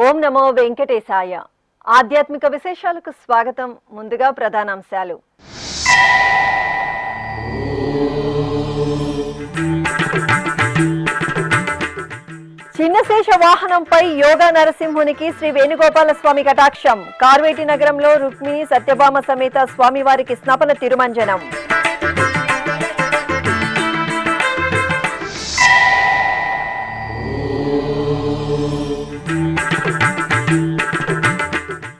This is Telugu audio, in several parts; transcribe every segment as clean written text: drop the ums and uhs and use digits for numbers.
ఓం నమో వెంకటేశాయ. ఆధ్యాత్మిక విశేషాలకు స్వాగతం. ముందుగా ప్రధానాంశాలు. చిన్నశేష వాహనంపై యోగా నరసింహునికి శ్రీ వేణుగోపాల స్వామి కటాక్షం. కార్వేటి నగరంలో రుక్మిణి సత్యభామ సమేత స్వామివారికి స్నపన తిరుమంజనం.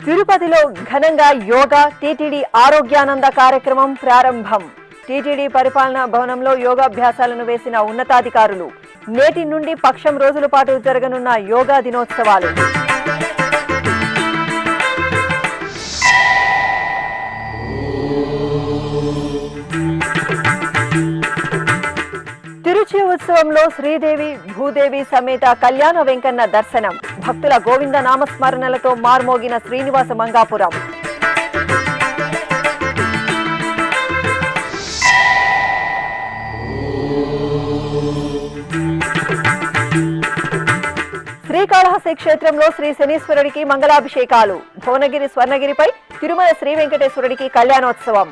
తిరుపతిలో ఘనంగా యోగా టీటీడీ ఆరోగ్యానంద కార్యక్రమం ప్రారంభం. టీటీడీ పరిపాలనా భవనంలో యోగాభ్యాసాలను వేసిన ఉన్నతాధికారులు. నేటి నుండి పక్షం రోజుల పాటు జరగనున్న యోగా దినోత్సవాలు. తిరుచి ఉత్సవంలో శ్రీదేవి భూదేవి సమేత కళ్యాణ వెంకన్న దర్శనం. భక్తుల గోవింద నామస్మరణలతో మార్మోగిన శ్రీనివాస మంగాపురం. శ్రీకాళహస్తి క్షేత్రంలో శ్రీ శనీశ్వరుడికి మంగళాభిషేకాలు. భువనగిరి స్వర్ణగిరిపై తిరుమల శ్రీ వెంకటేశ్వరుడికి కళ్యాణోత్సవం.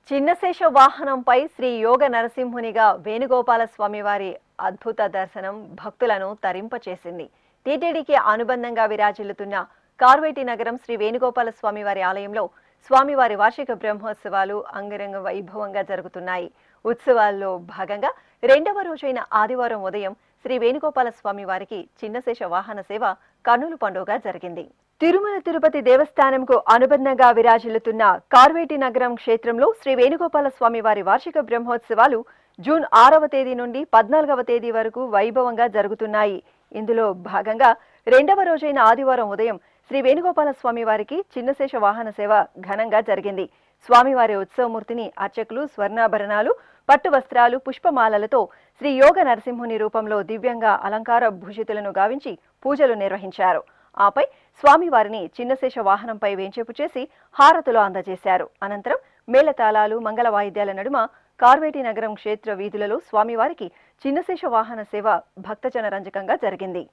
చిన్నశేష వాహనంపై శ్రీ యోగ నరసింహునిగా వేణుగోపాల స్వామివారి అద్భుత దర్శనం భక్తులను తరింపచేసింది. టీటీడీకి అనుబంధంగా విరాజిల్లుతున్న కార్వేటి నగరం శ్రీ వేణుగోపాల స్వామివారి ఆలయంలో స్వామివారి వార్షిక బ్రహ్మోత్సవాలు అంగరంగ వైభవంగా జరుగుతున్నాయి. ఉత్సవాల్లో భాగంగా రెండవ రోజైన ఆదివారం ఉదయం శ్రీ వేణుగోపాల స్వామివారికి చిన్నశేష వాహన సేవ కన్నుల పండుగ జరిగింది. తిరుమల తిరుపతి దేవస్థానంకు అనుబంధంగా విరాజిల్లుతున్న కార్వేటి నగరం క్షేత్రంలో శ్రీ వేణుగోపాల స్వామి వారి వార్షిక బ్రహ్మోత్సవాలు జూన్ 6వ తేదీ నుండి 14వ తేదీ వరకు వైభవంగా జరుగుతున్నాయి. ఇందులో భాగంగా రెండవ రోజైన ఆదివారం ఉదయం శ్రీ వేణుగోపాల స్వామి వారికి చిన్నశేష వాహన సేవ ఘనంగా జరిగింది. స్వామివారి ఉత్సవమూర్తిని అర్చకులు స్వర్ణాభరణాలు, పట్టు వస్త్రాలు, పుష్పమాలలతో శ్రీ యోగ నరసింహుని రూపంలో దివ్యంగా అలంకార భూషితులను గావించి పూజలు నిర్వహించారు. ఆపై స్వామివారిని చిన్నశేష వాహనంపై వేంచేపు చేసి హారతులు అందజేశారు. అనంతరం మేళతాళాలు, మంగళ వాయిద్యాల నడుమ కార్వేటి నగరం క్షేత్ర వీధులలో స్వామివారికి చిన్నశేష వాహన సేవ భక్తజన రంజకంగా జరిగింది.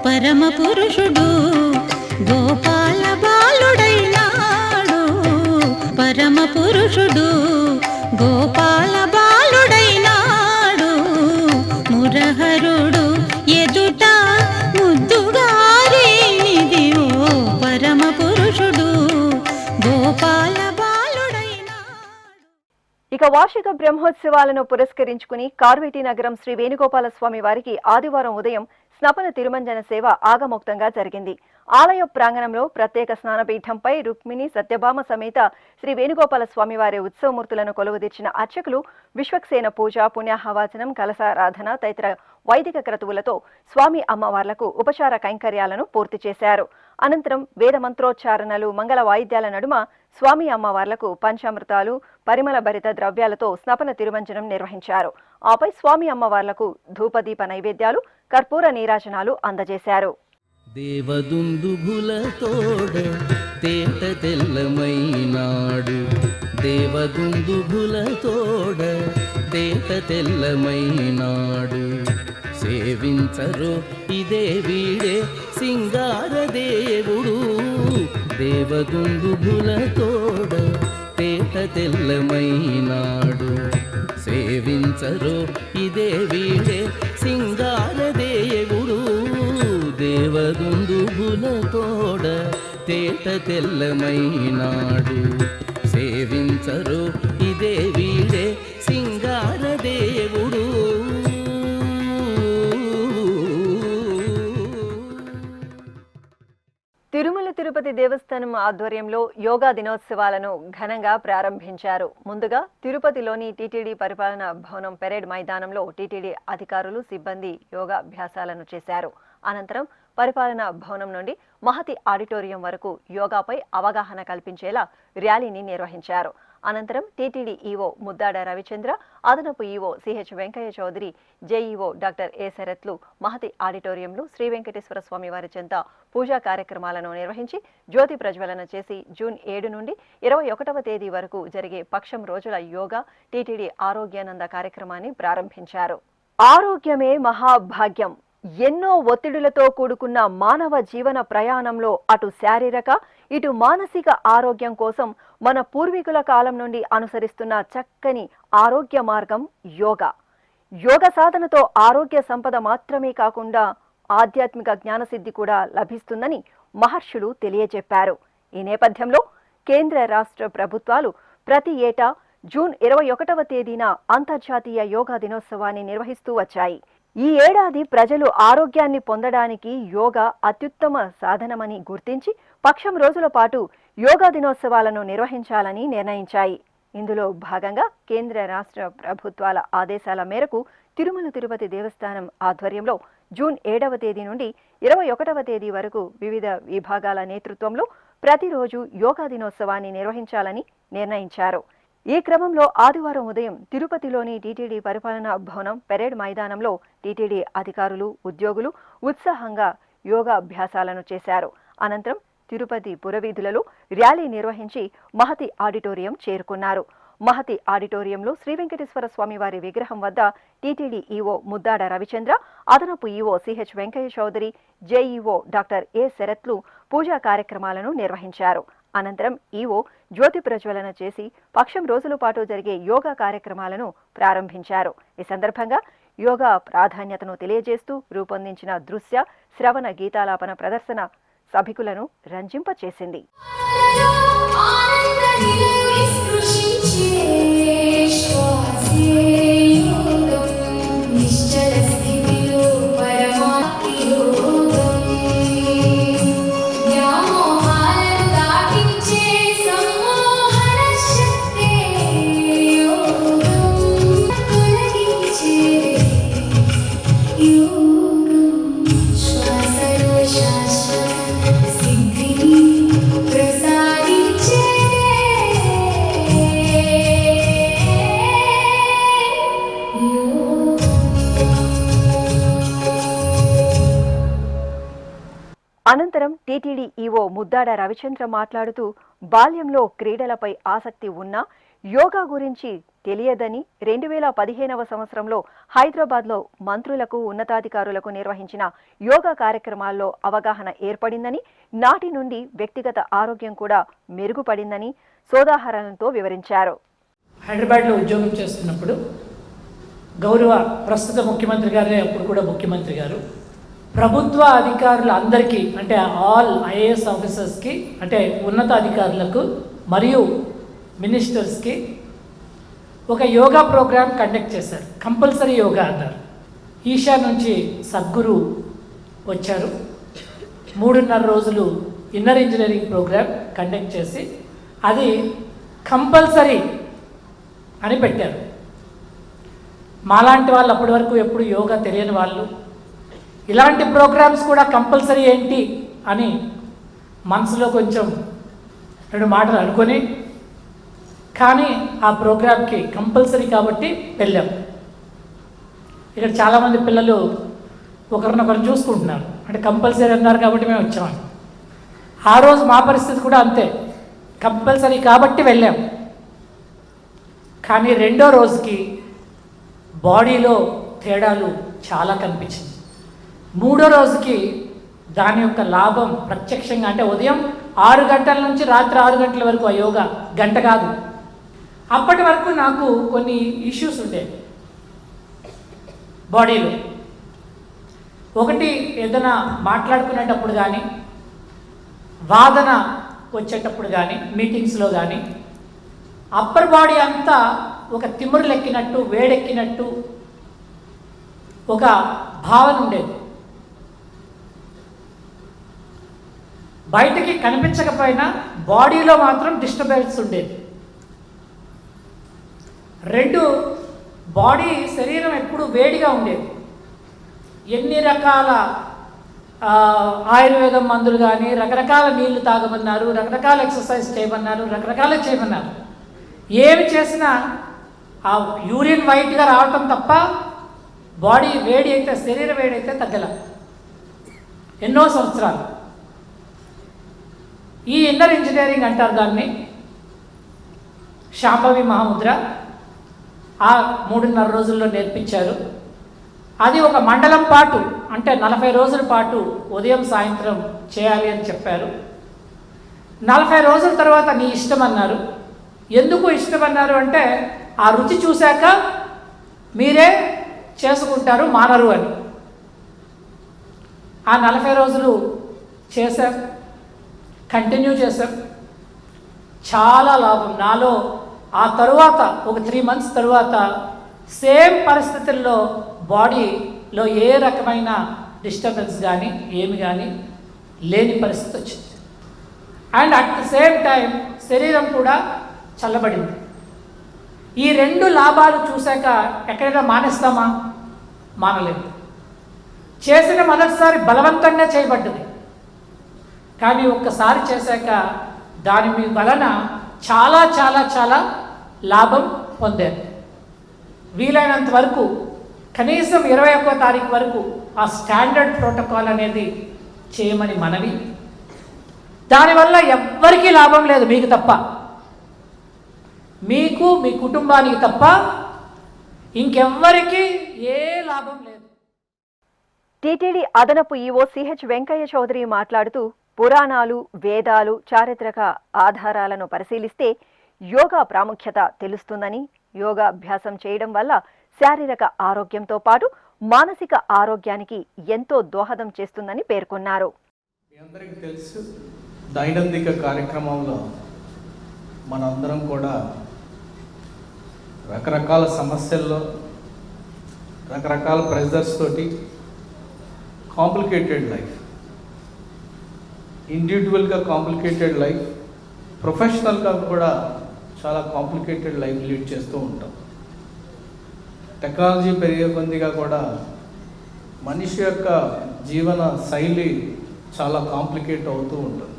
పరమ పురుషుడు గోపాల బాలుడైనాడు. పరమ పురుషుడు గోపాల బాలుడైనాడు. మురహరుడు ఎదుట ముద్దుగారినిది ఓ పరమ పురుషుడు గోపాల బాలుడైనాడు. ఇక వార్షిక బ్రహ్మోత్సవాలను పురస్కరించుకుని కార్వేటి నగరం శ్రీ వేణుగోపాల స్వామి వారికి ఆదివారం ఉదయం స్నపన తిరుమంజన సేవ ఆగమోక్తంగా జరిగింది. ఆలయ ప్రాంగణంలో ప్రత్యేక స్నానపీఠంపై రుక్మిణి సత్యభామ సమేత శ్రీ వేణుగోపాల స్వామివారి ఉత్సవమూర్తులను కొలువుదీర్చిన అర్చకులు విశ్వక్సేన పూజ, పుణ్యాహవాచనం, కలశారాధన తదితర వైదిక క్రతువులతో స్వామి అమ్మవార్లకు ఉపచార కైంకర్యాలను పూర్తి చేశారు. అనంతరం వేద మంత్రోచ్చారణలు, మంగళ వాయిద్యాల నడుమ స్వామి అమ్మవార్లకు పంచామృతాలు, పరిమళ భరిత ద్రవ్యాలతో స్నపన తిరుమంజనం నిర్వహించారు. ఆపై స్వామి అమ్మవార్లకు ధూపదీప నైవేద్యాలు, కర్పూర నీరాజనాలు అందజేశారు. దేవదుందుభులతోడ తేట తెల్లమైనాడు. దేవదుందుభులతోడ తేట తెల్లమైనాడు. సేవించరో ఇదే వీడే సింగార దేవుడు. దేవదుందుభులతోడ తేట తెల్లమైనాడు. సేవించరో ఇదే వీడే సింగార దేవుడు. దేవదుందుభులతోడ తేట తెల్లమైనాడు. సేవించరో ఇదే వీడే సింగార దేవుడు. తిరుమల తిరుపతి దేవస్థానం ఆధ్వర్యంలో యోగా దినోత్సవాలను ఘనంగా ప్రారంభించారు. ముందుగా తిరుపతిలోని టీటీడీ పరిపాలనా భవనం పెరేడ్ మైదానంలో టీటీడీ అధికారులు, సిబ్బంది యోగాభ్యాసాలను చేశారు. అనంతరం పరిపాలనా భవనం నుండి మహతి ఆడిటోరియం వరకు యోగాపై అవగాహన కల్పించేలా ర్యాలీని నిర్వహించారు. అనంతరం టీటీడీ ఈవో ముద్దాడ రవిచంద్ర, అదనపు EO CH Venkaiah Chowdary, JEO doctor A శరత్లు మహతి ఆడిటోరియంలో శ్రీ వెంకటేశ్వర స్వామి వారి చెంత పూజా కార్యక్రమాలను నిర్వహించి జ్యోతి ప్రజ్వలన చేసి జూన్ 7 నుండి 21వ తేదీ వరకు జరిగే పక్షం రోజుల యోగా టీటీడీ ఆరోగ్యానంద కార్యక్రమాన్ని ప్రారంభించారు. ఆరోగ్యమే మహాభాగ్యం. ఎన్నో ఒత్తిడులతో కూడుకున్న మానవ జీవన ప్రయాణంలో అటు శారీరక, ఇటు మానసిక ఆరోగ్యం కోసం మన పూర్వీకుల కాలం నుండి అనుసరిస్తున్న చక్కని ఆరోగ్య మార్గం యోగా. యోగ సాధనతో ఆరోగ్య సంపద మాత్రమే కాకుండా ఆధ్యాత్మిక జ్ఞానసిద్ధి కూడా లభిస్తుందని మహర్షులు తెలియజెప్పారు. ఈ నేపథ్యంలో కేంద్ర రాష్ట్ర ప్రభుత్వాలు ప్రతి ఏటా జూన్ 21వ తేదీన అంతర్జాతీయ యోగా దినోత్సవాన్ని నిర్వహిస్తూ వచ్చాయి. ఈ ఏడాది ప్రజలు ఆరోగ్యాన్ని పొందడానికి యోగా అత్యుత్తమ సాధనమని గుర్తించి పక్షం రోజుల పాటు యోగా దినోత్సవాలను నిర్వహించాలని నిర్ణయించాయి. ఇందులో భాగంగా కేంద్ర రాష్ట్ర ప్రభుత్వాల ఆదేశాల మేరకు తిరుమల తిరుపతి దేవస్థానం ఆధ్వర్యంలో జూన్ 7వ తేదీ నుండి 21వ తేదీ వరకు వివిధ విభాగాల నేతృత్వంలో ప్రతిరోజు యోగా దినోత్సవాన్ని నిర్వహించాలని నిర్ణయించారు. ఈ క్రమంలో ఆదివారం ఉదయం తిరుపతిలోని టీటీడీ పరిపాలనా భవనం పెరేడ్ మైదానంలో టీటీడీ అధికారులు, ఉద్యోగులు ఉత్సాహంగా యోగాభ్యాసాలను చేశారు. అనంతరం తిరుపతి పురవీధులలో ర్యాలీ నిర్వహించి మహతి ఆడిటోరియం చేరుకున్నారు. మహతి ఆడిటోరియంలో శ్రీ వెంకటేశ్వర స్వామి వారి విగ్రహం వద్ద టీటీడీ ఈవో ముద్దాడ రవిచంద్ర, అదనపు EO CH Venkaiah Chowdary, JEO doctor A శరత్లు పూజా కార్యక్రమాలను నిర్వహించారు. అనంతరం ఈవో జ్యోతి ప్రజ్వలన చేసి పక్షం రోజుల పాటు జరిగే యోగా కార్యక్రమాలను ప్రారంభించారు. ఈ సందర్భంగా యోగా ప్రాధాన్యతను తెలియజేస్తూ రూపొందించిన దృశ్య, శ్రవణ గీతాలాపన ప్రదర్శన సభికులను రంజింపచేసింది. అనంతరం టీటీడీ ఈవో ముద్దాడ రవిచంద్ర మాట్లాడుతూ బాల్యంలో క్రీడలపై ఆసక్తి ఉన్నా యోగా గురించి తెలియదని 2015వ సంవత్సరంలో హైదరాబాద్లో మంత్రులకు, ఉన్నతాధికారులకు నిర్వహించిన యోగా కార్యక్రమాల్లో అవగాహన ఏర్పడిందని, నాటి నుండి వ్యక్తిగత ఆరోగ్యం కూడా మెరుగుపడిందని సోదాహరణలతో వివరించారు. హైదరాబాద్లో ఉద్యోగం చేస్తున్నప్పుడు గౌరవ ప్రస్తుత ముఖ్యమంత్రి గారే, అప్పుడు కూడా ముఖ్యమంత్రి గారు, ప్రభుత్వ అధికారులు అందరికీ, అంటే ఆల్ ఐఏఎస్ ఆఫీసర్స్కి, అంటే ఉన్నత అధికారులకు మరియు మినిస్టర్స్కి ఒక యోగా ప్రోగ్రామ్ కండక్ట్ చేశారు. కంపల్సరీ యోగా అన్నారు. ఈషా నుంచి సద్గురు వచ్చారు. 3.5 రోజులు ఇన్నర్ ఇంజనీరింగ్ ప్రోగ్రామ్ కండక్ట్ చేసి అది కంపల్సరీ అని పెట్టారు. మాలాంటి వాళ్ళు అప్పటి వరకు ఎప్పుడు యోగా తెలియని వాళ్ళు ఇలాంటి ప్రోగ్రామ్స్ కూడా కంపల్సరీ ఏంటి అని మనసులో కొంచెం 2 మాటలు అనుకొని, కానీ ఆ ప్రోగ్రామ్కి కంపల్సరీ కాబట్టి వెళ్ళాం. ఇక్కడ చాలామంది పిల్లలు ఒకరినొకరు చూసుకుంటున్నారు, అంటే కంపల్సరీ అన్నారు కాబట్టి మేము వచ్చామని. ఆ రోజు మా పరిస్థితి కూడా అంతే, కంపల్సరీ కాబట్టి వెళ్ళాం. కానీ 2వ రోజుకి బాడీలో తేడాలు చాలా కనిపించింది. 3వ రోజుకి దాని యొక్క లాభం ప్రత్యక్షంగా, అంటే ఉదయం 6 గంటల నుంచి రాత్రి 6 గంటల వరకు ఆ యోగా, గంట కాదు. అప్పటి వరకు నాకు కొన్ని ఇష్యూస్ ఉండేవి బాడీలో. ఒకటి, ఏదైనా మాట్లాడుకునేటప్పుడు కానీ, వాదన వచ్చేటప్పుడు కానీ, మీటింగ్స్లో కానీ అప్పర్ బాడీ అంతా ఒక తిమ్మురులెక్కినట్టు, వేడెక్కినట్టు ఒక భావన ఉండేది. బయటికి కనిపించకపోయినా బాడీలో మాత్రం డిస్టర్బెన్స్ ఉండేది. 2, బాడీ శరీరం ఎప్పుడు వేడిగా ఉండేది. ఎన్ని రకాల ఆయుర్వేదం మందులు కానీ, రకరకాల నీళ్లు తాగమన్నారు, రకరకాల ఎక్సర్సైజ్ చేయమన్నారు, రకరకాల చేయమన్నారు. ఏమి చేసినా ఆ యూరిన్ వైట్గా రావటం తప్ప బాడీ వేడి అయితే, శరీర వేడి అయితే తగ్గల ఎన్నో సంవత్సరాలు. ఈ ఇన్నర్ ఇంజనీరింగ్ అంటారు దాన్ని. శాంభవి మహాముద్ర ఆ 3.5 రోజుల్లో నేర్పించారు. అది ఒక మండలం పాటు, అంటే 40 రోజుల పాటు ఉదయం సాయంత్రం చేయాలి అని చెప్పారు. 40 రోజుల తర్వాత నీ ఇష్టం అన్నారు. ఎందుకు ఇష్టం అన్నారు అంటే ఆ రుచి చూశాక మీరే చేసుకుంటారు, మానరు అని. ఆ 40 రోజులు చేశాం, కంటిన్యూ చేశాం. చాలా లాభం నాలో. ఆ తరువాత ఒక 3 మంత్స్ తరువాత సేమ్ పరిస్థితుల్లో బాడీలో ఏ రకమైన డిస్టర్బెన్స్ కానీ ఏమి కానీ లేని పరిస్థితి వచ్చింది. And at the same time శరీరం కూడా చల్లబడింది. ఈ 2 లాభాలు చూశాక ఎక్కడైనా మానేస్తామా? మానలేదు. చేసిన మొదటిసారి బలవంతంగా చేయబడ్డది, కానీ ఒక్కసారి చేశాక దాని మీ వలన చాలా చాలా చాలా లాభం పొందారు. వీలైనంత వరకు కనీసం 21వ తారీఖు వరకు ఆ స్టాండర్డ్ ప్రోటోకాల్ అనేది చేయమని మనవి. దానివల్ల ఎవ్వరికీ లాభం లేదు, మీకు తప్ప, మీకు మీ కుటుంబానికి తప్ప ఇంకెవ్వరికీ ఏ లాభం లేదు. టీటీడీ అదనపు ఈవో సిహెచ్ వెంకయ్య చౌదరి మాట్లాడుతూ, పురాణాలు, వేదాలు, చారిత్రక ఆధారాలను పరిశీలిస్తే యోగా ప్రాముఖ్యత తెలుస్తుందని, యోగాభ్యాసం చేయడం వల్ల శారీరక ఆరోగ్యంతో పాటు మానసిక ఆరోగ్యానికి ఎంతో దోహదం చేస్తుందని పేర్కొన్నారు. మీ అందరికీ తెలుసు, దైనందిక కార్యక్రమంలో మనందరం కూడా రకరకాల సమస్యల్లో, రకరకాల ప్రెజర్స్ తోటి కాంప్లికేటెడ్ లైఫ్, ఇండివిజువల్గా కాంప్లికేటెడ్ లైఫ్, ప్రొఫెషనల్గా కూడా చాలా కాంప్లికేటెడ్ లైఫ్ లీడ్ చేస్తూ ఉంటాం. టెక్నాలజీ పెరిగే కొద్దిగా కూడా మనిషి యొక్క జీవన శైలి చాలా కాంప్లికేట్ అవుతూ ఉంటుంది.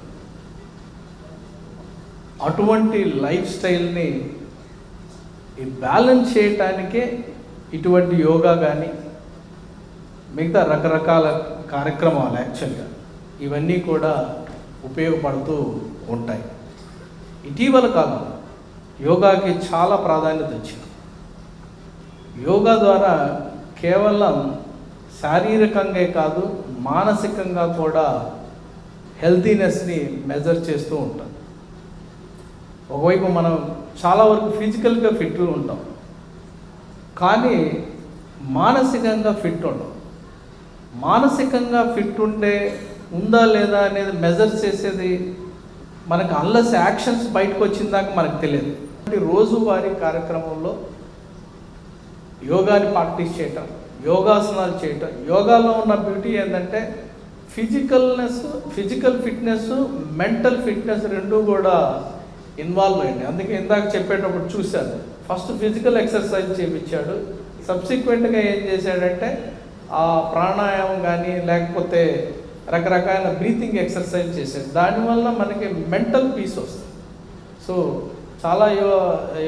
అటువంటి లైఫ్ స్టైల్ని ఈ బ్యాలెన్స్ చేయటానికే ఇటువంటి యోగా కానీ మిగతా రకరకాల కార్యక్రమాలు యాక్చువల్గా ఇవన్నీ కూడా ఉపయోగపడుతూ ఉంటాయి. ఇటీవల కాలం యోగాకి చాలా ప్రాధాన్యత వచ్చింది. యోగా ద్వారా కేవలం శారీరకంగా కాదు, మానసికంగా కూడా హెల్తీనెస్ని మెజర్ చేస్తూ ఉంటాం. ఒకవైపు మనం చాలా వరకు ఫిజికల్గా ఫిట్ ఉంటాం, కానీ మానసికంగా ఫిట్ ఉంటాం. మానసికంగా ఫిట్ ఉందా లేదా అనేది మెజర్ చేసేది మనకు అన్లెస్ యాక్షన్స్ బయటకు వచ్చిన దాకా మనకు తెలియదు. రోజువారీ కార్యక్రమంలో యోగాని ప్రాక్టీస్ చేయటం, యోగాసనాలు చేయటం. యోగాలో ఉన్న బ్యూటీ ఏంటంటే ఫిజికల్ ఫిట్నెస్, మెంటల్ ఫిట్నెస్ రెండూ కూడా ఇన్వాల్వ్ అయ్యింది. అందుకే ఇందాక చెప్పేటప్పుడు చూశాను, ఫస్ట్ ఫిజికల్ ఎక్సర్సైజ్ చేయించాడు, సబ్సిక్వెంట్గా ఏం చేశాడంటే ఆ ప్రాణాయామం కానీ లేకపోతే రకరకాల బ్రీతింగ్ ఎక్సర్సైజ్ చేశాడు. దానివల్ల మనకి మెంటల్ పీస్ వస్తుంది. సో చాలా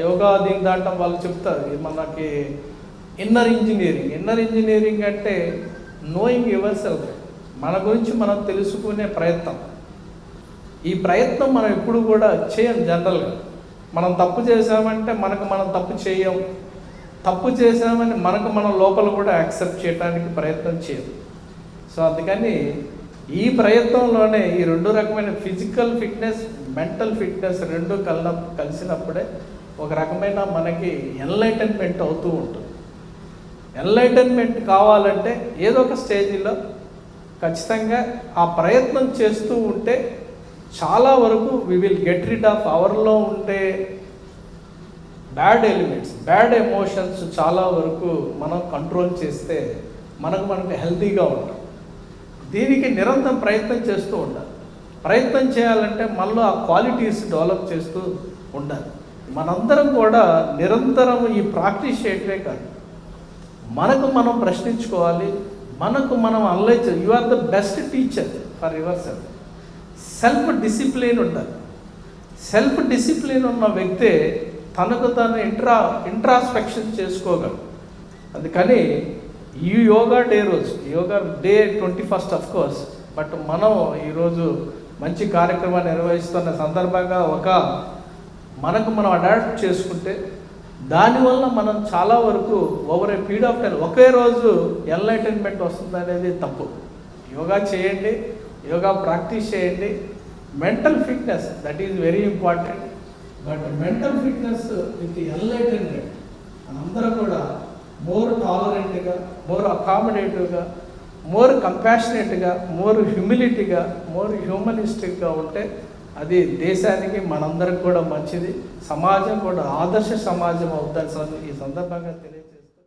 యోగా దీని దాంట్లో వాళ్ళు చెప్తారు మనకి ఇన్నర్ ఇంజనీరింగ్ అంటే నోయింగ్ యువర్ సెల్ఫ్, మన గురించి మనం తెలుసుకునే ప్రయత్నం. ఈ ప్రయత్నం మనం ఎప్పుడు కూడా చేయం. జనరల్గా మనం తప్పు చేసామంటే మనం తప్పు చేయం, తప్పు చేసామని మనం లోపల కూడా యాక్సెప్ట్ చేయడానికి ప్రయత్నం చేయదు. సో అందుకని ఈ ప్రయత్నంలోనే ఈ 2 రకమైన ఫిజికల్ ఫిట్నెస్, మెంటల్ ఫిట్నెస్ రెండు కలిసినప్పుడే ఒక రకమైన మనకి ఎన్లైటన్మెంట్ అవుతూ ఉంటుంది. ఎన్లైటన్మెంట్ కావాలంటే ఏదో ఒక స్టేజ్లో ఖచ్చితంగా ఆ ప్రయత్నం చేస్తూ ఉంటే చాలా వరకు we will get rid of అవర్లో ఉంటే బ్యాడ్ ఎలిమెంట్స్, బ్యాడ్ ఎమోషన్స్ చాలా వరకు మనం కంట్రోల్ చేస్తే మనకు హెల్తీగా ఉంటాం. దీనికి నిరంతరం ప్రయత్నం చేస్తూ ఉండాలి. ప్రయత్నం చేయాలంటే మనలో ఆ క్వాలిటీస్ డెవలప్ చేస్తూ ఉండాలి. మనందరం కూడా నిరంతరం ఈ ప్రాక్టీస్ చేయటమే కాదు, మనకు మనం ప్రశ్నించుకోవాలి, మనకు మనం analyse. You are the best teacher for your self. Self discipline ఉండాలి. సెల్ఫ్ డిసిప్లిన్ ఉన్న వ్యక్తే తనకు తను ఇంట్రాస్పెక్షన్ చేసుకోగలడు. అందుకని ఈ యోగా డే రోజు, yoga day 21st of course, but మనం ఈరోజు మంచి కార్యక్రమాన్ని నిర్వహిస్తున్న సందర్భంగా మనకు మనం అడాప్ట్ చేసుకుంటే దానివల్ల మనం చాలా వరకు over a period of time ఒకే రోజు ఎన్లైటన్మెంట్ వస్తుంది అనేది తప్పు. యోగా చేయండి, యోగా ప్రాక్టీస్ చేయండి. Mental fitness that is very important. But mental fitness with enlightenment మనందరం కూడా మోర్ టాలరెంట్గా, మోర్ అకామిడేటివ్గా, మోర్ కంపాషనేట్గా, మోర్ హ్యూమిలిటీగా, మోర్ హ్యూమనిస్టిక్గా ఉంటే అది దేశానికి మనందరికి కూడా మంచిది, సమాజం కూడా ఆదర్శ సమాజం అవుతుందని ఈ సందర్భంగా తెలియజేస్తాను.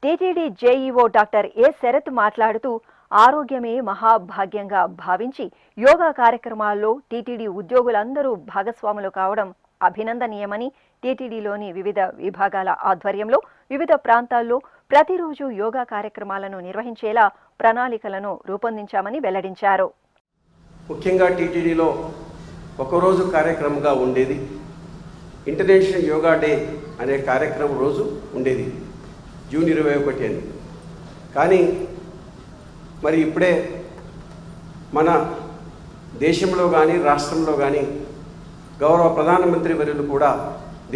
TTD JEO doctor A Sharath మాట్లాడుతూ ఆరోగ్యమే మహాభాగ్యంగా భావించి యోగా కార్యక్రమాల్లో టీటీడీ ఉద్యోగులందరూ భాగస్వాములు కావడం అభినందనీయమని, టీటీడీలోని వివిధ విభాగాల ఆధ్వర్యంలో వివిధ ప్రాంతాల్లో ప్రతిరోజు యోగా కార్యక్రమాలను నిర్వహించేలా ప్రణాళికలను రూపొందించామని వెల్లడించారు. ముఖ్యంగా టీటీడీలో ఒకరోజు కార్యక్రమంగా ఉండేది ఇంటర్నేషనల్ యోగా డే అనే కార్యక్రమం రోజు ఉండేది జూన్ 21 అని. కానీ మరి ఇప్పుడే మన దేశంలో కానీ రాష్ట్రంలో కానీ గౌరవ ప్రధానమంత్రి వర్యులు కూడా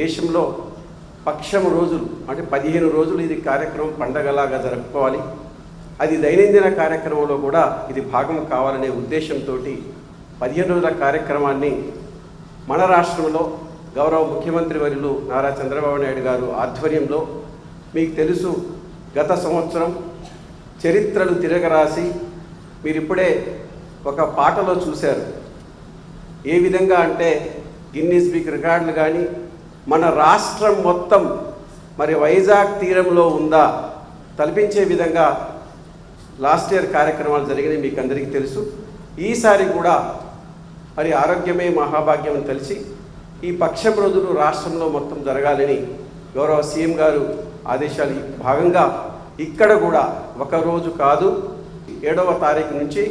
దేశంలో పక్షం రోజులు అంటే 15 రోజులు ఇది కార్యక్రమం పండగలాగా జరుపుకోవాలి, అది దైనందిన కార్యక్రమంలో కూడా ఇది భాగం కావాలనే ఉద్దేశంతో 15 రోజుల కార్యక్రమాన్ని మన రాష్ట్రంలో గౌరవ ముఖ్యమంత్రి వర్యులు నారా చంద్రబాబు నాయుడు గారు ఆధ్వర్యంలో, మీకు తెలుసు గత సంవత్సరం చరిత్రలు తిరగరాసి మీరిప్పుడే ఒక పాటలో చూశారు. ఏ విధంగా అంటే గిన్నీస్ బుక్ రికార్డులు కానీ మన రాష్ట్రం మొత్తం మరి వైజాగ్ తీరంలో ఉందా తలపించే విధంగా లాస్ట్ ఇయర్ కార్యక్రమాలు జరిగినాయి, మీకు అందరికీ తెలుసు. ఈసారి కూడా మరి ఆరోగ్యమే మహాభాగ్యం అని తెలిసి ఈ పక్షం రోజులు రాష్ట్రంలో మొత్తం జరగాలని గౌరవ సీఎం గారు ఆదేశాలు భాగంగా ఇక్కడ కూడా ఒక రోజు కాదు 7వ తారీఖు నుంచి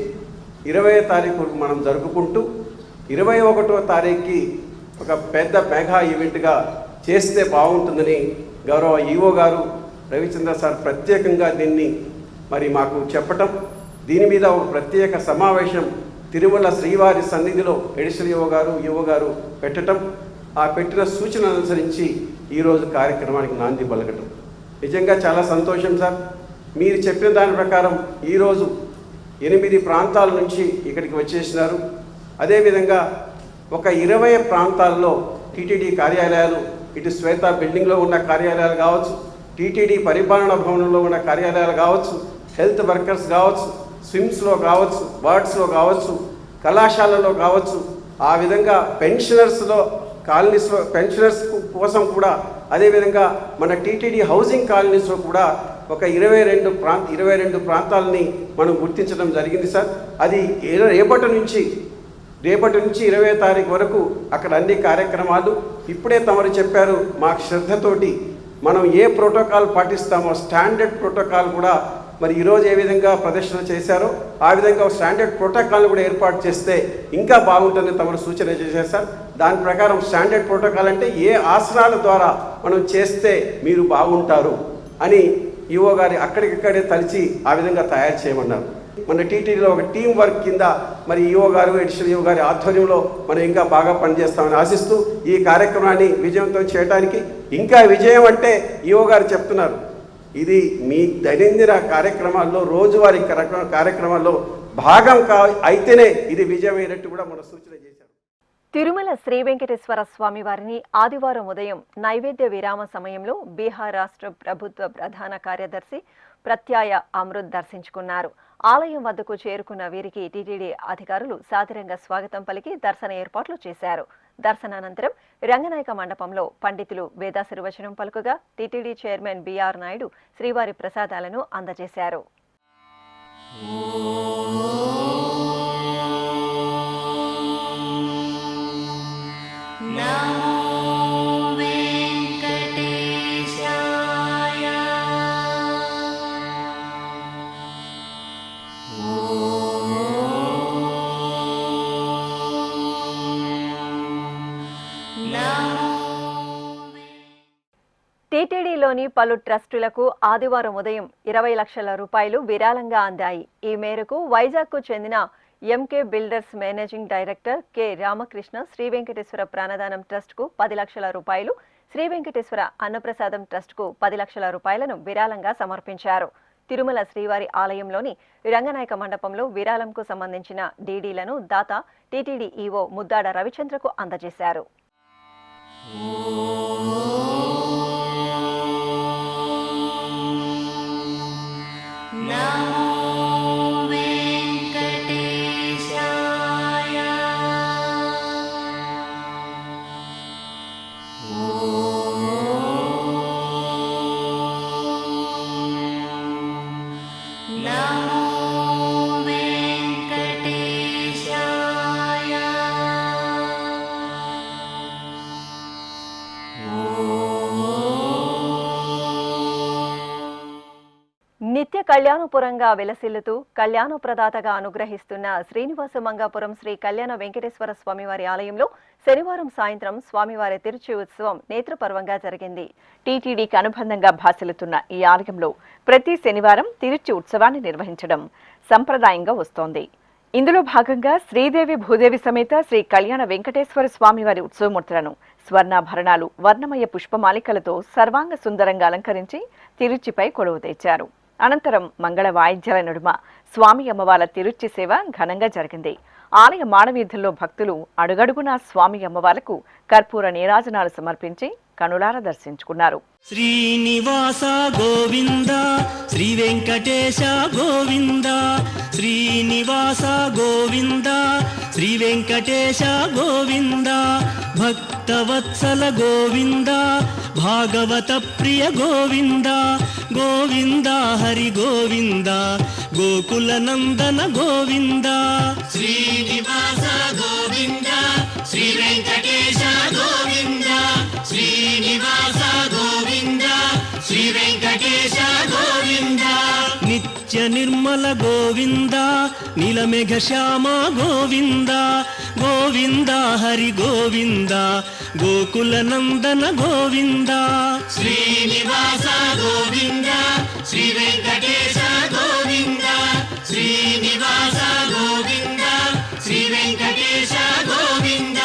20వ తారీఖు వరకు మనం జరుపుకుంటూ 21వ తారీఖుకి ఒక పెద్ద మెగా ఈవెంట్గా చేస్తే బాగుంటుందని గౌరవ ఈఓ గారు రవిచంద్ర సార్ ప్రత్యేకంగా దీన్ని మరి మాకు చెప్పటం, దీని మీద ఒక ప్రత్యేక సమావేశం తిరుమల శ్రీవారి సన్నిధిలో ఎడిషనల్ ఈఓ గారు పెట్టడం, ఆ పెట్టిన సూచన అనుసరించి ఈరోజు కార్యక్రమానికి నాంది పలకటం నిజంగా చాలా సంతోషం సార్. మీరు చెప్పిన దాని ప్రకారం ఈరోజు 8 ప్రాంతాల నుంచి ఇక్కడికి వచ్చేసినారు. అదేవిధంగా ఒక 20 ప్రాంతాల్లో టీటీడీ కార్యాలయాలు, ఇటు శ్వేత బిల్డింగ్లో ఉన్న కార్యాలయాలు కావచ్చు, టీటీడీ పరిపాలనా భవనంలో ఉన్న కార్యాలయాలు కావచ్చు, హెల్త్ వర్కర్స్ కావచ్చు, స్విమ్స్లో కావచ్చు, వార్డ్స్లో కావచ్చు, కళాశాలలో కావచ్చు, ఆ విధంగా పెన్షనర్స్లో కాలనీస్లో పెన్షనర్స్ కోసం కూడా, అదేవిధంగా మన టీటీడీ హౌసింగ్ కాలనీస్లో కూడా ఒక 22 ప్రాంతాలని మనం గుర్తించడం జరిగింది సార్. అది రేపటి నుంచి 20వ తారీఖు వరకు అక్కడ అన్ని కార్యక్రమాలు ఇప్పుడే తమరు చెప్పారు. మాకు శ్రద్ధతోటి మనం ఏ ప్రోటోకాల్ పాటిస్తామో స్టాండర్డ్ ప్రోటోకాల్ కూడా మరి ఈరోజు ఏ విధంగా ప్రదర్శన చేశారో ఆ విధంగా స్టాండర్డ్ ప్రోటోకాల్ కూడా ఏర్పాటు చేస్తే ఇంకా బాగుంటుందని తమరు సూచన చేశారు సార్. దాని ప్రకారం స్టాండర్డ్ ప్రోటోకాల్ అంటే ఏ ఆసనాల ద్వారా మనం చేస్తే మీరు బాగుంటారు అని ఈఓ గారి అక్కడికక్కడే తలిచి ఆ విధంగా తయారు చేయమన్నారు. మన టీటీడీలో ఒక టీం వర్క్ కింద మరి ఈఓ గారు ఎడిషనల్ ఈఓ గారి ఆధ్వర్యంలో మనం ఇంకా బాగా పనిచేస్తామని ఆశిస్తూ ఈ కార్యక్రమాన్ని విజయవంతం చేయడానికి, ఇంకా విజయం అంటే ఈఓ గారు చెప్తున్నారు ఇది మీ దైనందిన కార్యక్రమాల్లో రోజువారీ కార్యక్రమాల్లో భాగం అయితేనే ఇది విజయమైనట్టు కూడా మన సూచన చేశారు. తిరుమల శ్రీ వెంకటేశ్వర స్వామి వారిని ఆదివారం ఉదయం నైవేద్య విరామ సమయంలో బీహార్ రాష్ట్ర ప్రభుత్వ ప్రధాన కార్యదర్శి ప్రత్యాయ అమృత్ దర్శించుకున్నారు. ఆలయం వద్దకు చేరుకున్న వీరికి టీటీడీ అధికారులు సాదరంగా స్వాగతం పలికి దర్శన ఏర్పాట్లు చేశారు. దర్శనానంతరం రంగనాయక మండపంలో పండితులు వేదాశీర్వచనం పలుకగా టీటీడీ చైర్మన్ బిఆర్ నాయుడు శ్రీవారి ప్రసాదాలను అందజేశారు. టీటీడీలోని పలు ట్రస్టులకు ఆదివారం ఉదయం 20 లక్షల రూపాయలు విరాళంగా అందాయి. ఈ మేరకు వైజాగ్కు చెందిన MK builders managing director K Ramakrishna Sri Venkateswara Pranadanam ట్రస్ట్కు 10 లక్షల రూపాయలు, శ్రీ వెంకటేశ్వర అన్నప్రసాదం ట్రస్ట్కు 10 లక్షల రూపాయలను విరాళంగా సమర్పించారు. తిరుమల శ్రీవారి ఆలయంలోని రంగనాయక మండపంలో విరాళంకు సంబంధించిన డీడీలను దాత టీటీడీ ఈవో ముద్దాడ రవిచంద్రకు అందజేశారు. నిత్య కళ్యాణపురంగా వెలసిల్లుతూ కళ్యాణ ప్రదాతగా అనుగ్రహిస్తున్న శ్రీనివాస మంగాపురం శ్రీ కళ్యాణ వెంకటేశ్వర స్వామివారి ఆలయంలో శనివారం సాయంత్రం స్వామివారి తిరుచి ఉత్సవం నేత్రపర్వంగా జరిగింది. టీటీడీకి అనుబంధంగా భాసిల్లుతున్న ఈ ఆలయంలో ప్రతి శనివారం తిరుచి ఉత్సవాన్ని నిర్వహించడం సంప్రదాయంగా వస్తోంది. ఇందులో భాగంగా శ్రీదేవి భూదేవి సమేత శ్రీ కళ్యాణ వెంకటేశ్వర స్వామివారి ఉత్సవమూర్తులను స్వర్ణాభరణాలు, వర్ణమయ పుష్పమాలికలతో సర్వాంగ సుందరంగా అలంకరించి తిరుచిపై కొలువు తెచ్చారు. అనంతరం మంగళ వాయిద్యాల నడుమ స్వామి అమ్మవార్ల తిరుచి సేవ ఘనంగా జరిగింది. ఆలయ మాడవీధుల్లో భక్తులు అడుగడుగునా స్వామి అమ్మవార్లకు కర్పూర నీరాజనాలు సమర్పించి కనులార దర్శించుకున్నారు. శ్రీనివాస గోవింద, శ్రీ వెంకటేశ గోవింద, శ్రీనివాస గోవింద, శ్రీ వెంకటేశ గోవింద, భక్తవత్సల గోవింద, భాగవత ప్రియ గోవింద, గోవింద హరి గోవింద, గోకుల నందన గోవింద. శ్రీనివాస గోవింద, శ్రీ వెంకటేశ గోవింద, శ్రీనివాస గోవింద, శ్రీ వెంకటేశ గోవింద. నిత్య నిర్మల గోవింద, నీలమేఘ శ్యామ గోవింద, గోవింద హరి గోవింద, గోకుల నందన గోవింద. శ్రీనివాస గోవింద, శ్రీ వెంకటేశ గోవింద, శ్రీనివాస గోవింద, శ్రీ వెంకటేశ గోవింద.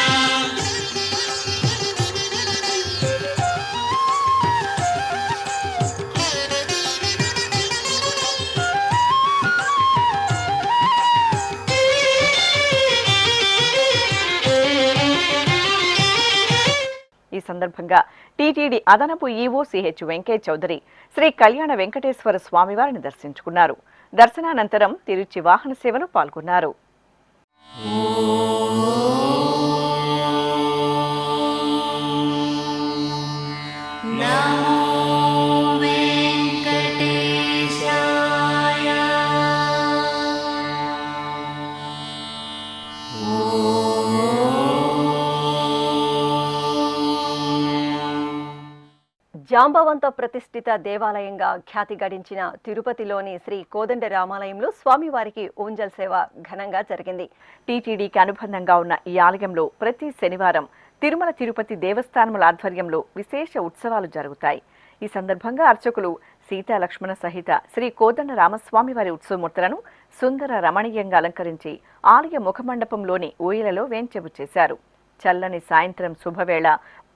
ఈ సందర్భంగా టీటీడీ అదనపు ఈవో సిహెచ్ వెంకయ్య చౌదరి శ్రీ కళ్యాణ వెంకటేశ్వర స్వామివారిని దర్శించుకున్నారు. దర్శనానంతరం తిరుచి వాహన సేవలో పాల్గొన్నారు. జాంబవంత ప్రతిష్ఠిత దేవాలయంగా ఖ్యాతి గడించిన తిరుపతిలోని శ్రీ కోదండ రామాలయంలో స్వామివారికి ఊంజల్ సేవ ఘనంగా జరిగింది. టీటీడీకి అనుబంధంగా ఉన్న ఈ ఆలయంలో ప్రతి శనివారం తిరుమల తిరుపతి దేవస్థానముల ఆధ్వర్యంలో విశేష ఉత్సవాలు జరుగుతాయి. ఈ సందర్భంగా అర్చకులు సీతా లక్ష్మణ సహిత శ్రీ కోదండ రామస్వామివారి ఉత్సవమూర్తులను సుందర రమణీయంగా అలంకరించి ఆలయ ముఖమండపంలోని ఊయలలో వేంచెపు చేశారు. చల్లని సాయంత్రం శుభవేళ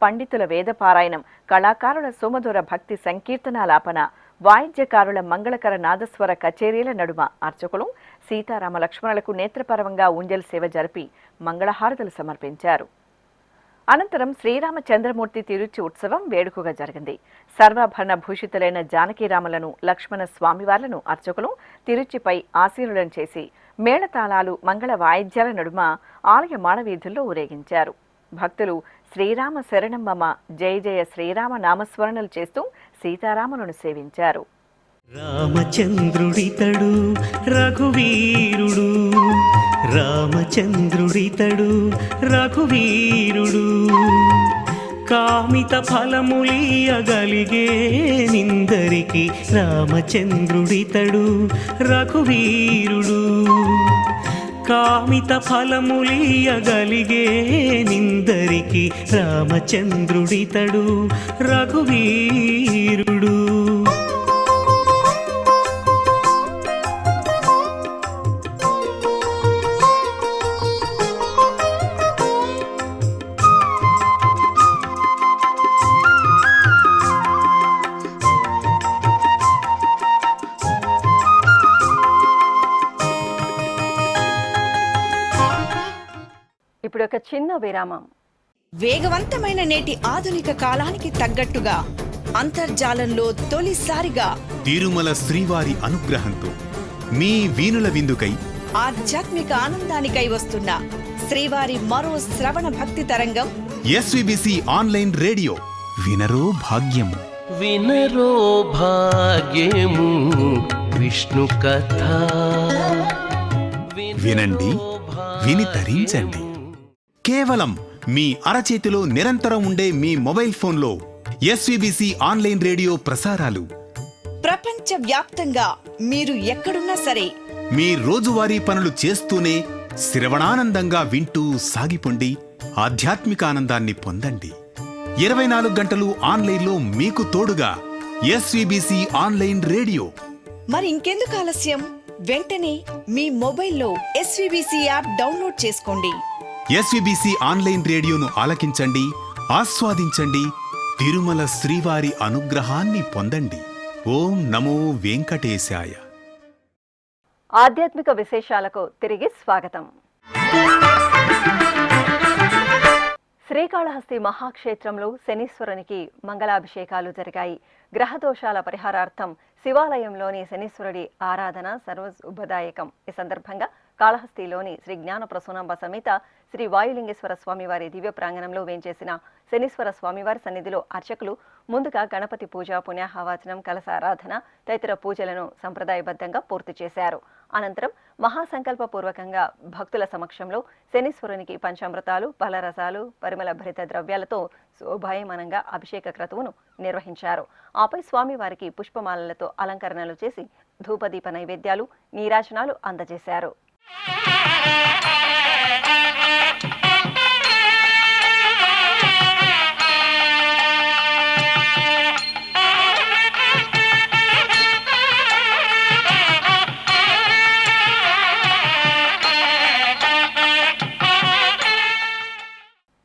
పండితుల వేదపారాయణం, కళాకారుల సుమధుర భక్తి సంకీర్తనాలాపన, వాయిద్యకారుల మంగళకర నాదస్వర కచేరీల నడుమ అర్చకులు సీతారామ లక్ష్మణులకు నేత్రపరవంగా ఊంజల్ సేవ జరిపి మంగళహారతులు సమర్పించారు. అనంతరం శ్రీరామచంద్రమూర్తి తిరుచి ఉత్సవం వేడుకగా జరిగింది. సర్వాభరణ భూషితులైన జానకీరాములను, లక్ష్మణ స్వామివార్లను అర్చకులు తిరుచిపై ఆశీనులను చేసి మేళతాళాలు, మంగళ వాయిద్యాల నడుమ ఆలయ మాడవీధుల్లో ఊరేగించారు. భక్తులు శ్రీరామ శరణం మమ, జయ జయ శ్రీరామ నామస్మరణలు చేస్తూ సీతారాములను సేవించారు. రామచంద్రుడితడు రఘువీరుడు, రామచంద్రుడితడు రఘువీరుడు, కామిత ఫలములియగలిగే నిందరికి రామచంద్రుడితడు రఘువీరుడు, కామిత ఫలములీయగలిగే నిందరికి రామచంద్రుడితడు రఘువీరుడు. ఇప్పుడు ఒక చిన్న విరామం. వేగవంతమైన నేటి ఆధునిక కాలానికి తగ్గట్టుగా అంతర్జాలంలో తొలిసారిగా తిరుమల శ్రీవారి అనుగ్రహంతో మీ వీణుల విందుకై ఆధ్యాత్మిక ఆనందానికై వస్తున్న శ్రీవారి మరో శ్రవణ భక్తి తరంగం ఎస్విబిసి ఆన్లైన్ రేడియో వినరో భాగ్యము. వినరో భాగ్యము విష్ణు కథ. వినండి, విని తరించండి. కేవలం మీ అరచేతిలో నిరంతరం ఉండే మీ మొబైల్ ఫోన్లో ఎస్విబిసి ఆన్లైన్ రేడియో ప్రసారాలు ప్రపంచ వ్యాప్తంగా మీరు ఎక్కడున్నా సరే మీ రోజువారీ పనులు చేస్తూనే శ్రవణానందంగా వింటూ సాగిపోండి, ఆధ్యాత్మిక ఆనందాన్ని పొందండి. 24 గంటలు ఆన్లైన్లో మీకు తోడుగా ఎస్విబిసి ఆన్లైన్ రేడియో. మరి ఇంకెందుకు ఆలస్యం? వెంటనే మీ మొబైల్లో ఎస్విబిసి యాప్ డౌన్లోడ్ చేసుకోండి. ఎస్విబిసి ఆన్లైన్ రేడియోను ఆలకించండి, ఆస్వాదించండి, తిరుమల శ్రీవారి అనుగ్రహాన్ని పొందండి. ఓం నమో వెంకటేశాయ. ఆధ్యాత్మిక విశేషాలకు తిరిగి స్వాగతం. శ్రీకాళహస్తి మహాక్షేత్రంలో శనీశ్వరునికి మంగళాభిషేకాలు జరిగాయి. గ్రహదోషాల పరిహారార్థం శివాలయంలోని శనీశ్వరుడి ఆరాధన సర్వశుభదాయకం. ఈ సందర్భంగా కాళహస్తిలోని శ్రీ జ్ఞాన ప్రసూనాంబ సమేత శ్రీ వాయులింగేశ్వర స్వామివారి దివ్య ప్రాంగణంలో వేంచేసిన శనీశ్వర స్వామివారి సన్నిధిలో అర్చకులు ముందుగా గణపతి పూజ, పుణ్యాహవాచనం, కలశారాధన తదితర పూజలను సంప్రదాయబద్ధంగా పూర్తి చేశారు. అనంతరం మహాసంకల్పపూర్వకంగా భక్తుల సమక్షంలో శనీశ్వరునికి పంచామృతాలు, ఫలరసాలు, పరిమళ భరిత ద్రవ్యాలతో శోభాయమానంగా అభిషేక క్రతువును నిర్వహించారు. ఆపై స్వామివారికి పుష్పమాలలతో అలంకరణలు చేసి ధూపదీప నైవేద్యాలు, నీరాజనాలు అందజేశారు.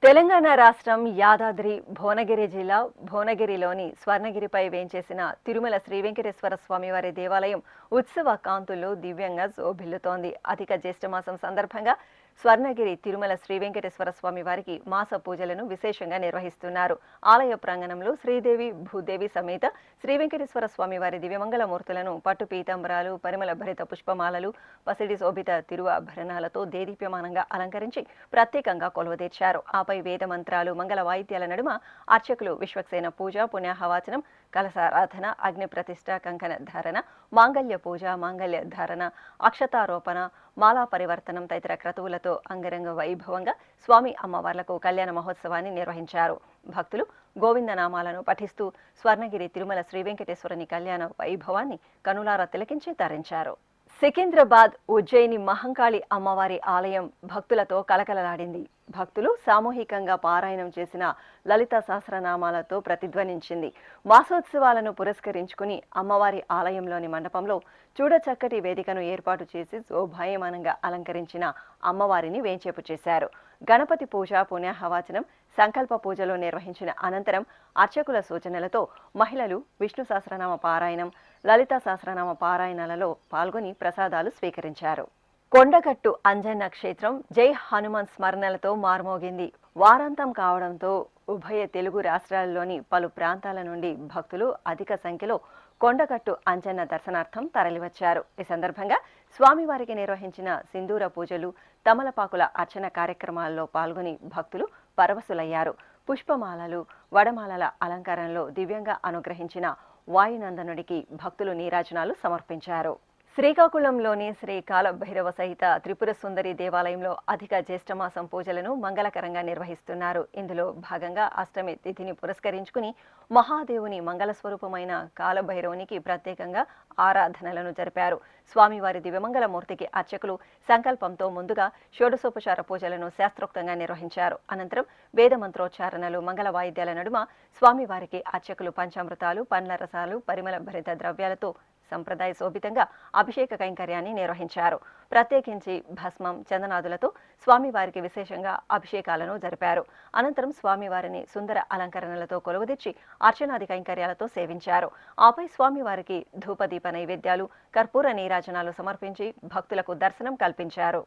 తెలంగాణ రాష్ట్రం యాదాద్రి భువనగిరి జిల్లా భువనగిరిలోని స్వర్ణగిరిపై వేంచేసిన తిరుమల శ్రీ వెంకటేశ్వర స్వామివారి దేవాలయం ఉత్సవ కాంతుల్లో దివ్యంగా శోభిల్లుతోంది. అధిక జ్యేష్ఠమాసం సందర్భంగా స్వర్ణగిరి తిరుమల శ్రీ వెంకటేశ్వర స్వామి వారికి మాస పూజలను విశేషంగా నిర్వహిస్తున్నారు. ఆలయ ప్రాంగణంలో శ్రీదేవి, భూదేవి సమేత శ్రీ వెంకటేశ్వర స్వామి వారి దివ్యమంగళ మూర్తులను పట్టు పీతాంబరాలు, పరిమళ భరిత పుష్పమాలలు, పసిడి శోభిత తిరువాభరణాలతో దేదీప్యమానంగా అలంకరించి ప్రత్యేకంగా కొలువదీర్చారు. ఆపై వేద మంత్రాలు, మంగళ వాయిద్యాల నడుమ అర్చకులు విశ్వక్సేన పూజ, పుణ్యాహవాచనం, కలశారాధన, అగ్ని ప్రతిష్ట, కంకణ ధారణ, మాంగళ్య పూజ, మాంగళ్య ధారణ, అక్షతారోపణ, మాలా పరివర్తనం తదితర క్రతువులతో అంగరంగ వైభవంగా స్వామి అమ్మవార్లకు కళ్యాణ మహోత్సవాన్ని నిర్వహించారు. భక్తులు గోవిందనామాలను పఠిస్తూ స్వర్ణగిరి తిరుమల శ్రీ వెంకటేశ్వరుని కళ్యాణ వైభవాన్ని కనులారా తిలకించి తరించారు. సికింద్రాబాద్ ఉజ్జయిని మహంకాళి అమ్మవారి ఆలయం భక్తులతో కలకలలాడింది. భక్తులు సామూహికంగా పారాయణం చేసిన లలిత సహస్రనామాలతో ప్రతిధ్వనించింది. మాసోత్సవాలను పురస్కరించుకుని అమ్మవారి ఆలయంలోని మండపంలో చూడచక్కటి వేదికను ఏర్పాటు చేసి శోభాయమానంగా అలంకరించిన అమ్మవారిని వేంచేపు చేశారు. గణపతి పూజ, పుణ్యాహవాచనం, సంకల్ప పూజలు నిర్వహించిన అనంతరం అర్చకుల సూచనలతో మహిళలు విష్ణు సహస్రనామ పారాయణం, లలిత సహస్రనామ పారాయణాలలో పాల్గొని ప్రసాదాలు స్వీకరించారు. కొండగట్టు అంజన్న క్షేత్రం జై హనుమాన్ స్మరణలతో మార్మోగింది. వారాంతం కావడంతో ఉభయ తెలుగు రాష్ట్రాల్లోని పలు ప్రాంతాల నుండి భక్తులు అధిక సంఖ్యలో కొండగట్టు అంజన్న దర్శనార్థం తరలివచ్చారు. ఈ సందర్భంగా స్వామివారికి నిర్వహించిన సింధూర పూజలు, తమలపాకుల అర్చన కార్యక్రమాల్లో పాల్గొని భక్తులు పరవశులయ్యారు. పుష్పమాలలు, వడమాలల అలంకారంలో దివ్యంగా అనుగ్రహించిన వాయునందనుడికి భక్తులు నీరాజనాలు సమర్పించారు. శ్రీకాకుళంలోని శ్రీ కాలభైరవ సహిత త్రిపుర సుందరి దేవాలయంలో అధిక జ్యేష్ఠమాసం పూజలను మంగళకరంగా నిర్వహిస్తున్నారు. ఇందులో భాగంగా అష్టమి తిథిని పురస్కరించుకుని మహాదేవుని మంగళ స్వరూపమైన కాలభైరవునికి ప్రత్యేకంగా ఆరాధనలను జరిపారు. స్వామివారి దివ్యమంగళ మూర్తికి అర్చకులు సంకల్పంతో ముందుగా షోడశోపచార పూజలను శాస్త్రోక్తంగా నిర్వహించారు. అనంతరం వేద మంత్రోచ్చారణలు, మంగళ వాయిద్యాల నడుమ స్వామివారికి అర్చకులు పంచామృతాలు, పండ్ల రసాలు, పరిమళ భరిత ద్రవ్యాలతో సంప్రదాయ శోభితంగా అభిషేక కైంకర్యాన్ని నిర్వహించారు. ప్రత్యేకించి భస్మం, చందనాదులతో స్వామివారికి విశేషంగా అభిషేకాలను జరిపారు. అనంతరం స్వామివారిని సుందర అలంకరణలతో కొలువుదీర్చి అర్చనాది కైంకర్యాలతో సేవించారు. ఆపై స్వామివారికి ధూపదీప నైవేద్యాలు, కర్పూర నీరాజనాలు సమర్పించి భక్తులకు దర్శనం కల్పించారు.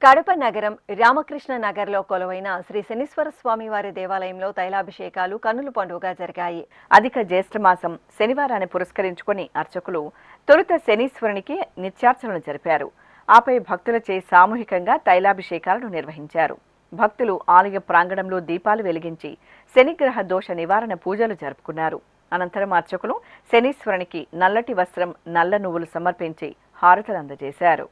కడప నగరం రామకృష్ణ నగర్లో కొలువైన శ్రీ శనీశ్వర స్వామివారి దేవాలయంలో తైలాభిషేకాలు కన్నుల పండుగగా జరిగాయి. అధిక జ్యేష్ఠమాసం శనివారాన్ని పురస్కరించుకుని అర్చకులు తొలుత శనీశ్వరునికి నిత్యార్చనలు జరిపారు. ఆపై భక్తులచే సామూహికంగా తైలాభిషేకాలను నిర్వహించారు. భక్తులు ఆలయ ప్రాంగణంలో దీపాలు వెలిగించి శనిగ్రహ దోష నివారణ పూజలు జరుపుకున్నారు. అనంతరం అర్చకులు శనీశ్వరునికి నల్లటి వస్త్రం, నల్ల నువ్వులు సమర్పించి హారతలు అందజేశారు.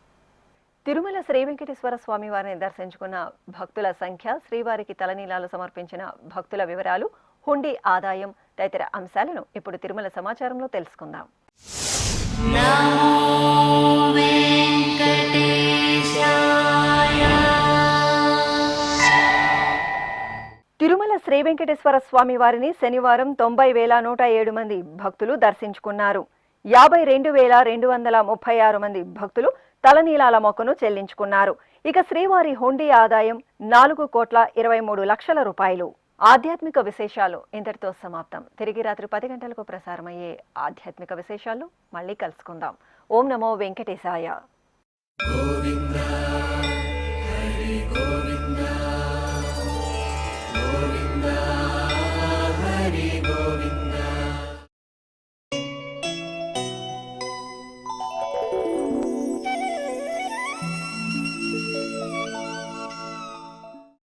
తిరుమల శ్రీ వెంకటేశ్వర స్వామి వారిని దర్శించుకున్న భక్తుల సంఖ్య, శ్రీవారికి తలనీలాలు సమర్పించిన భక్తుల వివరాలు, హుండీ ఆదాయం తదితర అంశాలను ఇప్పుడు తిరుమల సమాచారంలో తెలుసుకుందాం. తిరుమల శ్రీ వెంకటేశ్వర స్వామి వారిని శనివారం 90,107 మంది భక్తులు దర్శించుకున్నారు. 52,236 మంది భక్తులు తలనీలాల మొక్కును చెల్లించుకున్నారు. ఇక శ్రీవారి హుండీ ఆదాయం 4,23,00,000 రూపాయలు. ఆధ్యాత్మిక విశేషాలు ఇంతటితో సమాప్తం. తిరిగి రాత్రి 10 గంటలకు ప్రసారమయ్యే ఆధ్యాత్మిక విశేషాలు మళ్ళీ కలుసుకుందాం. ఓం నమో వెంకటేశాయ.